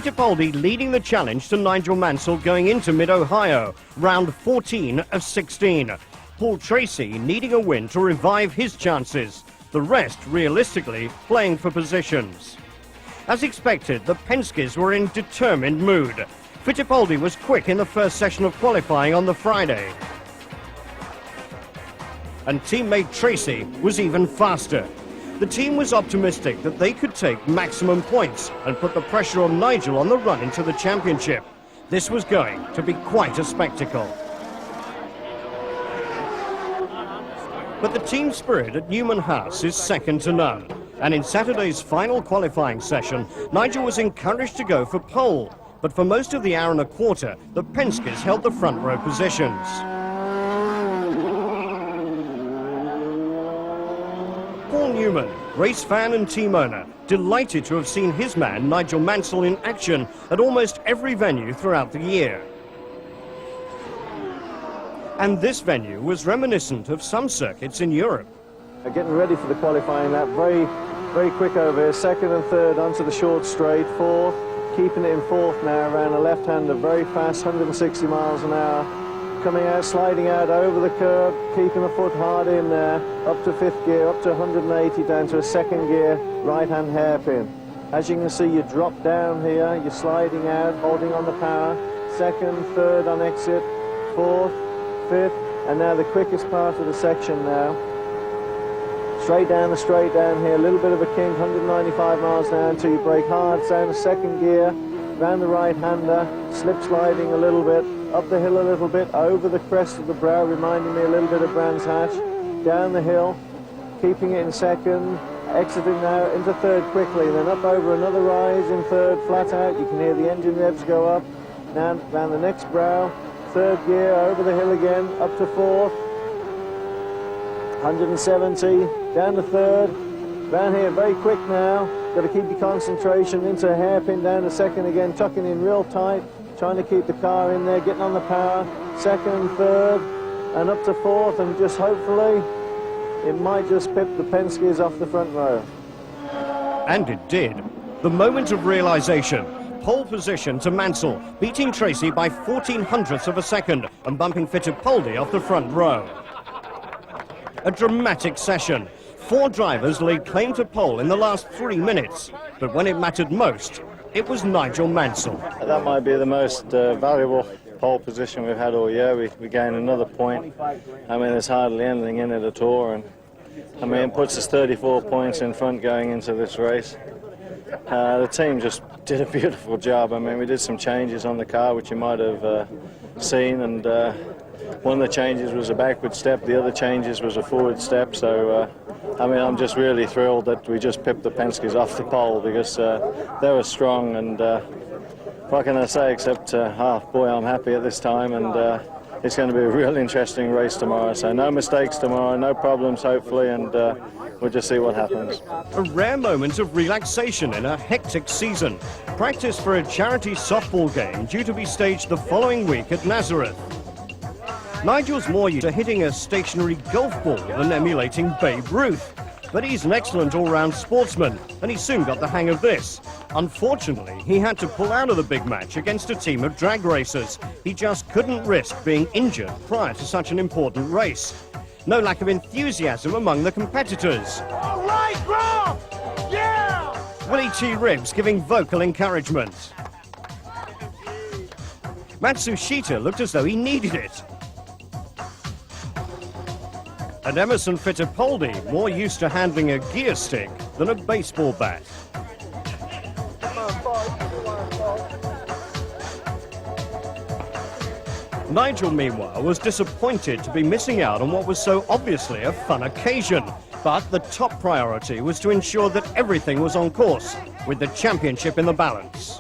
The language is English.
Fittipaldi leading the challenge to Nigel Mansell going into mid-Ohio, round 14 of 16. Paul Tracy needing a win to revive his chances. The rest, realistically, playing for positions. As expected, the Penskes were in determined mood. Fittipaldi was quick in the first session of qualifying on the Friday. And teammate Tracy was even faster. The team was optimistic that they could take maximum points and put the pressure on Nigel on the run into the championship. This was going to be quite a spectacle. But the team spirit at Newman Haas is second to none. And in Saturday's final qualifying session, Nigel was encouraged to go for pole. But for most of the hour and a quarter, the Penskes held the front row positions. Paul Newman, race fan and team owner, delighted to have seen his man Nigel Mansell in action at almost every venue throughout the year. And this venue was reminiscent of some circuits in Europe. Getting ready for the qualifying lap, very quick over here, second and third onto the short straight, fourth, keeping it in fourth now around a left-hander, very fast, 160 miles an hour. Coming out, sliding out over the curb, keeping a foot hard in there, up to fifth gear, up to 180, down to a second gear, right-hand hairpin. As you can see, you drop down here, you're sliding out, holding on the power, second, third on exit, fourth, fifth, and now the quickest part of the section now. Straight down the straight down here, a little bit of a kink, 195 miles an hour until you brake hard, down the second gear, round the right-hander, slip sliding a little bit, up the hill a little bit, over the crest of the brow, reminding me a little bit of Brands Hatch, down the hill, keeping it in second, exiting now into third quickly, then up over another rise in third, flat out, you can hear the engine revs go up, now down the next brow, third gear, over the hill again, up to fourth, 170, down to third, down here, very quick now, got to keep your concentration into a hairpin, down to second again, tucking in real tight, trying to keep the car in there, getting on the power, second, third, and up to fourth, and just hopefully, it might just pip the Penskes off the front row. And it did. The moment of realization. Pole position to Mansell, beating Tracy by 1400ths of a second and bumping Fittipaldi off the front row. A dramatic session. 4 drivers laid claim to pole in the last 3 minutes, but when it mattered most, it was Nigel Mansell. That might be the most valuable pole position we've had all year. We gained another point. I mean, there's hardly anything in it at all, and I mean, it puts us 34 points in front going into this race. The team just did a beautiful job. I mean, we did some changes on the car, which you might have seen, and one of the changes was a backward step, the other changes was a forward step, so I mean, I'm just really thrilled that we just pipped the Penskes off the pole, because they were strong, and what can I say except, oh boy, I'm happy at this time, and it's going to be a real interesting race tomorrow, so no mistakes tomorrow, no problems hopefully, and we'll just see what happens. A rare moment of relaxation in a hectic season. Practice for a charity softball game due to be staged the following week at Nazareth. Nigel's more used to hitting a stationary golf ball than emulating Babe Ruth. But he's an excellent all-round sportsman, and he soon got the hang of this. Unfortunately, he had to pull out of the big match against a team of drag racers. He just couldn't risk being injured prior to such an important race. No lack of enthusiasm among the competitors. All right, Grom! Yeah! Willie T. Ribbs giving vocal encouragement. Matsushita looked as though he needed it. And Emerson Fittipaldi more used to handling a gear stick than a baseball bat. Nigel, meanwhile, was disappointed to be missing out on what was so obviously a fun occasion. But the top priority was to ensure that everything was on course, with the championship in the balance.